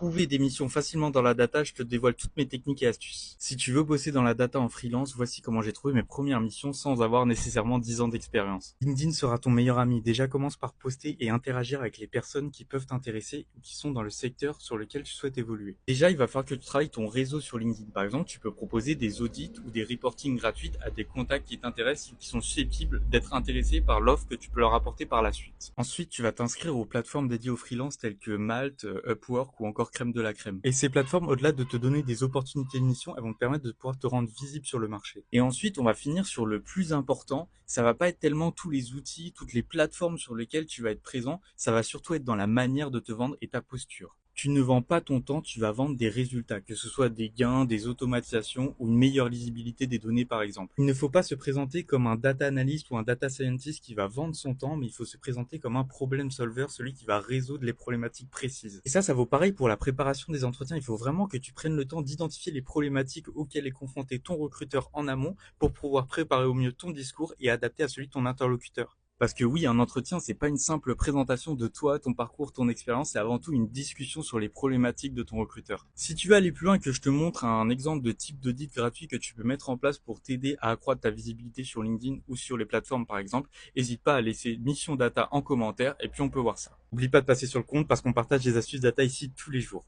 Trouver des missions facilement dans la data, je te dévoile toutes mes techniques et astuces. Si tu veux bosser dans la data en freelance, voici comment j'ai trouvé mes premières missions sans avoir nécessairement 10 ans d'expérience. LinkedIn sera ton meilleur ami. Déjà, commence par poster et interagir avec les personnes qui peuvent t'intéresser ou qui sont dans le secteur sur lequel tu souhaites évoluer. Déjà, il va falloir que tu travailles ton réseau sur LinkedIn. Par exemple, tu peux proposer des audits ou des reportings gratuites à des contacts qui t'intéressent ou qui sont susceptibles d'être intéressés par l'offre que tu peux leur apporter par la suite. Ensuite, tu vas t'inscrire aux plateformes dédiées aux freelance telles que Malte, Upwork ou encore Crème de la Crème. Et ces plateformes, au-delà de te donner des opportunités de mission, elles vont te permettre de pouvoir te rendre visible sur le marché. Et ensuite, on va finir sur le plus important. Ça va pas être tellement tous les outils, toutes les plateformes sur lesquelles tu vas être présent. Ça va surtout être dans la manière de te vendre et ta posture. Tu ne vends pas ton temps, tu vas vendre des résultats, que ce soit des gains, des automatisations ou une meilleure lisibilité des données par exemple. Il ne faut pas se présenter comme un data analyst ou un data scientist qui va vendre son temps, mais il faut se présenter comme un problem solver, celui qui va résoudre les problématiques précises. Et ça vaut pareil pour la préparation des entretiens. Il faut vraiment que tu prennes le temps d'identifier les problématiques auxquelles est confronté ton recruteur en amont pour pouvoir préparer au mieux ton discours et adapter à celui de ton interlocuteur. Parce que oui, un entretien, c'est pas une simple présentation de toi, ton parcours, ton expérience, c'est avant tout une discussion sur les problématiques de ton recruteur. Si tu veux aller plus loin et que je te montre un exemple de type d'audit gratuit que tu peux mettre en place pour t'aider à accroître ta visibilité sur LinkedIn ou sur les plateformes par exemple, n'hésite pas à laisser Mission Data en commentaire et puis on peut voir ça. N'oublie pas de passer sur le compte parce qu'on partage des astuces data ici tous les jours.